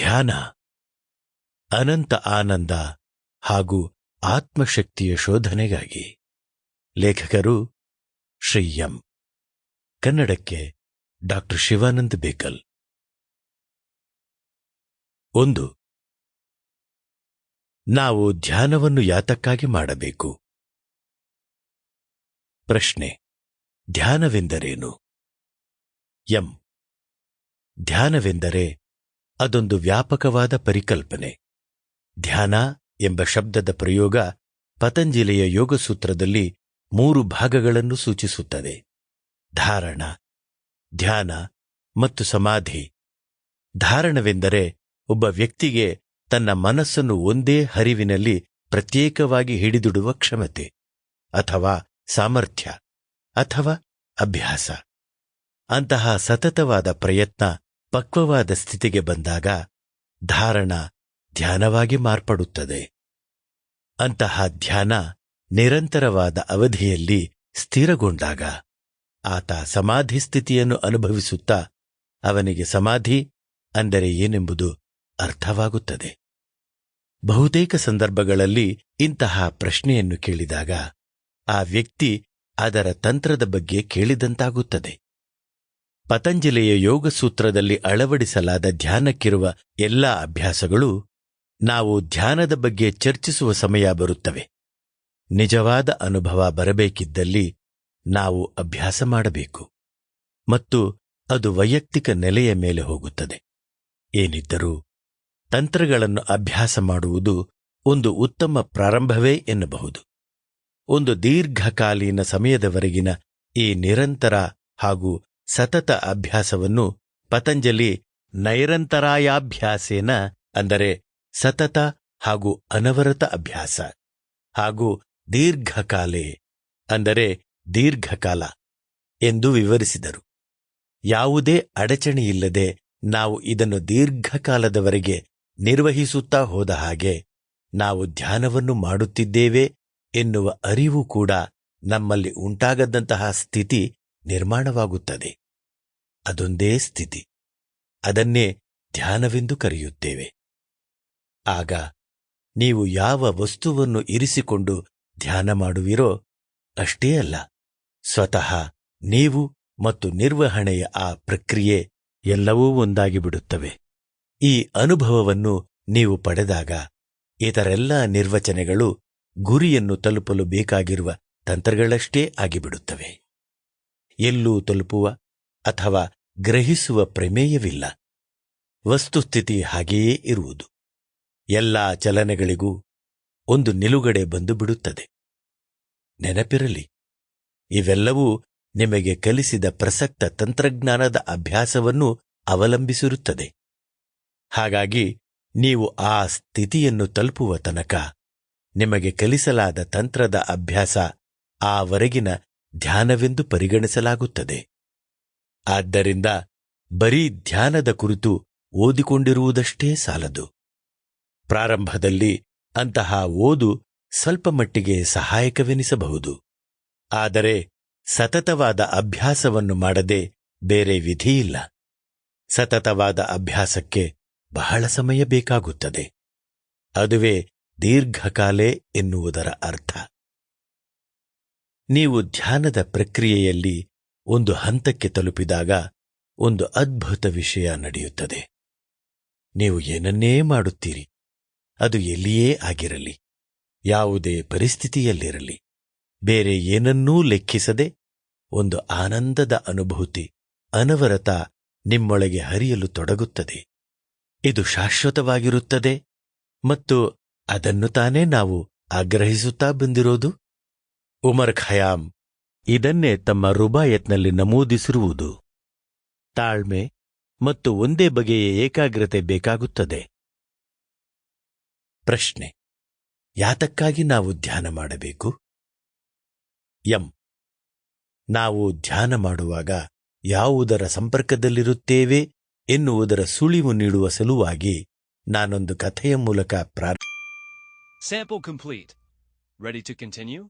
ಧ್ಯಾನ ಅನಂತ ಆನಂದ ಹಾಗೂ ಆತ್ಮಶಕ್ತಿಯ ಶೋಧನೆಗಾಗಿ. ಲೇಖಕರು ಶ್ರೀ ಎಂ. ಕನ್ನಡಕ್ಕೆ ಡಾ. ಶಿವಾನಂದ ಬೇಕಲ್. 1. ನಾವು ಧ್ಯಾನವನ್ನು ಯಾತಕ್ಕಾಗಿ ಮಾಡಬೇಕು? ಪ್ರಶ್ನೆ: ಧ್ಯಾನವೆಂದರೇನು? ಎಂ. ಧ್ಯಾನವೆಂದರೆ ಅದೊಂದು ವ್ಯಾಪಕವಾದ ಪರಿಕಲ್ಪನೆ. ಧ್ಯಾನ ಎಂಬ ಶಬ್ದದ ಪ್ರಯೋಗ ಪತಂಜಲಿಯ ಯೋಗಸೂತ್ರದಲ್ಲಿ 3 ಭಾಗಗಳನ್ನು ಸೂಚಿಸುತ್ತದೆ: ಧಾರಣ, ಧ್ಯಾನ ಮತ್ತು ಸಮಾಧಿ. ಧಾರಣವೆಂದರೆ ಒಬ್ಬ ವ್ಯಕ್ತಿಗೆ ತನ್ನ ಮನಸ್ಸನ್ನು ಒಂದೇ ಹರಿವಿನಲ್ಲಿ ಪ್ರತ್ಯೇಕವಾಗಿ ಹಿಡಿದಿಡುವ ಕ್ಷಮತೆ ಅಥವಾ ಸಾಮರ್ಥ್ಯ ಅಥವಾ ಅಭ್ಯಾಸ. ಅಂತಹ ಸತತವಾದ ಪ್ರಯತ್ನ ಪಕ್ವವಾದ ಸ್ಥಿತಿಗೆ ಬಂದಾಗ ಧಾರಣ ಧ್ಯಾನವಾಗಿ ಮಾರ್ಪಡುತ್ತದೆ. ಅಂತಹ ಧ್ಯಾನ ನಿರಂತರವಾದ ಅವಧಿಯಲ್ಲಿ ಸ್ಥಿರಗೊಂಡಾಗ ಆತ ಸಮಾಧಿ ಸ್ಥಿತಿಯನ್ನು ಅನುಭವಿಸುತ್ತಾ ಅವನಿಗೆ ಸಮಾಧಿ ಅಂದರೆ ಏನೆಂಬುದು ಅರ್ಥವಾಗುತ್ತದೆ. ಬಹುತೇಕ ಸಂದರ್ಭಗಳಲ್ಲಿ ಇಂತಹ ಪ್ರಶ್ನೆಯನ್ನು ಕೇಳಿದಾಗ ಆ ವ್ಯಕ್ತಿ ಅದರ ತಂತ್ರದ ಬಗ್ಗೆ ಕೇಳಿದಂತಾಗುತ್ತದೆ. ಪತಂಜಲಿಯ ಯೋಗಸೂತ್ರದಲ್ಲಿ ಅಳವಡಿಸಲಾದ ಧ್ಯಾನಕ್ಕಿರುವ ಎಲ್ಲಾ ಅಭ್ಯಾಸಗಳು ನಾವು ಧ್ಯಾನದ ಬಗ್ಗೆ ಚರ್ಚಿಸುವ ಸಮಯ ಬರುತ್ತವೆ. ನಿಜವಾದ ಅನುಭವ ಬರಬೇಕಿದ್ದಲ್ಲಿ ನಾವು ಅಭ್ಯಾಸ ಮಾಡಬೇಕು ಮತ್ತು ಅದು ವೈಯಕ್ತಿಕ ನೆಲೆಯ ಮೇಲೆ ಹೋಗುತ್ತದೆ. ಏನಿದ್ದರೂ ತಂತ್ರಗಳನ್ನು ಅಭ್ಯಾಸ ಮಾಡುವುದು ಒಂದು ಉತ್ತಮ ಪ್ರಾರಂಭವೇ ಎನ್ನಬಹುದು. ಒಂದು ದೀರ್ಘಕಾಲೀನ ಸಮಯದವರೆಗಿನ ಈ ನಿರಂತರ ಹಾಗೂ ಸತತ ಅಭ್ಯಾಸವನ್ನು ಪತಂಜಲಿ ನೈರಂತರಾಯಾಭ್ಯಾಸೇನ ಅಂದರೆ ಸತತ ಹಾಗೂ ಅನವರತ ಅಭ್ಯಾಸ ಹಾಗೂ ದೀರ್ಘಕಾಲೇ ಅಂದರೆ ದೀರ್ಘಕಾಲ ಎಂದು ವಿವರಿಸಿದರು. ಯಾವುದೇ ಅಡಚಣೆಯಿಲ್ಲದೆ ನಾವು ಇದನ್ನು ದೀರ್ಘಕಾಲದವರೆಗೆ ನಿರ್ವಹಿಸುತ್ತಾ ಹೋದ ಹಾಗೆ ನಾವು ಧ್ಯಾನವನ್ನು ಮಾಡುತ್ತಿದ್ದೇವೆ ಎನ್ನುವ ಅರಿವು ಕೂಡ ನಮ್ಮಲ್ಲಿ ಉಂಟಾಗದಂತಹ ಸ್ಥಿತಿ ನಿರ್ಮಾಣವಾಗುತ್ತದೆ. ಅದೊಂದೇ ಸ್ಥಿತಿ. ಅದನ್ನೇ ಧ್ಯಾನವೆಂದು ಕರೆಯುತ್ತೇವೆ. ಆಗ ನೀವು ಯಾವ ವಸ್ತುವನ್ನು ಇರಿಸಿಕೊಂಡು ಧ್ಯಾನ ಮಾಡುವಿರೋ ಅಷ್ಟೇ ಅಲ್ಲ, ಸ್ವತಃ ನೀವು ಮತ್ತು ನಿರ್ವಹಣೆಯ ಆ ಪ್ರಕ್ರಿಯೆ ಎಲ್ಲವೂ ಒಂದಾಗಿಬಿಡುತ್ತವೆ. ಈ ಅನುಭವವನ್ನು ನೀವು ಪಡೆದಾಗ ಇತರೆಲ್ಲ ನಿರ್ವಚನೆಗಳು ಗುರಿಯನ್ನು ತಲುಪಲು ಬೇಕಾಗಿರುವ ತಂತ್ರಗಳಷ್ಟೇ ಆಗಿಬಿಡುತ್ತವೆ. ಎಲ್ಲೂ ತಲುಪುವ ಅಥವಾ ಗ್ರಹಿಸುವ ಪ್ರಮೇಯವಿಲ್ಲ. ವಸ್ತುಸ್ಥಿತಿ ಹಾಗೆಯೇ ಇರುವುದು. ಎಲ್ಲಾ ಚಲನೆಗಳಿಗೂ ಒಂದು ನಿಲುಗಡೆ ಬಂದು ಬಿಡುತ್ತದೆ. ನೆನಪಿರಲಿ, ಇವೆಲ್ಲವೂ ನಿಮಗೆ ಕಲಿಸಿದ ಪ್ರಸಕ್ತ ತಂತ್ರಜ್ಞಾನದ ಅಭ್ಯಾಸವನ್ನು ಅವಲಂಬಿಸಿರುತ್ತದೆ. ಹಾಗಾಗಿ ನೀವು ಆ ಸ್ಥಿತಿಯನ್ನು ತಲುಪುವ ತನಕ ನಿಮಗೆ ಕಲಿಸಲಾದ ತಂತ್ರದ ಅಭ್ಯಾಸ ಆವರೆಗಿನ ಧ್ಯಾನವೆಂದು ಪರಿಗಣಿಸಲಾಗುತ್ತದೆ. ಆದ್ದರಿಂದ ಬರೀ ಧ್ಯಾನದ ಕುರಿತು ಓದಿಕೊಂಡಿರುವುದಷ್ಟೇ ಸಾಲದು. ಪ್ರಾರಂಭದಲ್ಲಿ ಅಂತಹ ಓದು ಸ್ವಲ್ಪ ಮಟ್ಟಿಗೆ ಸಹಾಯಕವೆನಿಸಬಹುದು. ಆದರೆ ಸತತವಾದ ಅಭ್ಯಾಸವನ್ನು ಮಾಡದೆ ಬೇರೆ ವಿಧಿಯಿಲ್ಲ. ಸತತವಾದ ಅಭ್ಯಾಸಕ್ಕೆ ಬಹಳ ಸಮಯ ಬೇಕಾಗುತ್ತದೆ. ಅದುವೇ ದೀರ್ಘಕಾಲೇ ಎನ್ನುವುದರ ಅರ್ಥ. ನೀವು ಧ್ಯಾನದ ಪ್ರಕ್ರಿಯೆಯಲ್ಲಿ ಒಂದು ಹಂತಕ್ಕೆ ತಲುಪಿದಾಗ ಒಂದು ಅದ್ಭುತ ವಿಷಯ ನಡೆಯುತ್ತದೆ. ನೀವು ಏನನ್ನೇ ಮಾಡುತ್ತೀರಿ, ಅದು ಎಲ್ಲಿಯೇ ಆಗಿರಲಿ, ಯಾವುದೇ ಪರಿಸ್ಥಿತಿಯಲ್ಲಿರಲಿ, ಬೇರೆ ಏನನ್ನೂ ಲೆಕ್ಕಿಸದೆ ಒಂದು ಆನಂದದ ಅನುಭೂತಿ ಅನವರತ ನಿಮ್ಮೊಳಗೆ ಹರಿಯಲು ತೊಡಗುತ್ತದೆ. ಇದು ಶಾಶ್ವತವಾಗಿರುತ್ತದೆ ಮತ್ತು ಅದನ್ನು ತಾನೇ ನಾವು ಆಗ್ರಹಿಸುತ್ತಾ ಬಂದಿರೋದು. ಉಮರ್ ಖಯಾಮ್ ಇದನ್ನೇ ತಮ್ಮ ರುಬಾಯತ್ನಲ್ಲಿ ನಮೂದಿಸಿರುವುದು. ತಾಳ್ಮೆ ಮತ್ತು ಒಂದೇ ಬಗೆಯ ಏಕಾಗ್ರತೆ ಬೇಕಾಗುತ್ತದೆ. ಪ್ರಶ್ನೆ: ಯಾತಕ್ಕಾಗಿ ನಾವು ಧ್ಯಾನ ಮಾಡಬೇಕು? ಎಂ. ನಾವು ಧ್ಯಾನ ಮಾಡುವಾಗ ಯಾವುದರ ಸಂಪರ್ಕದಲ್ಲಿರುತ್ತೇವೆ ಎನ್ನುವುದರ ಸುಳಿವು ನೀಡುವ ಸಲುವಾಗಿ ನಾನೊಂದು ಕಥೆಯ ಮೂಲಕ Sample complete. Ready to continue?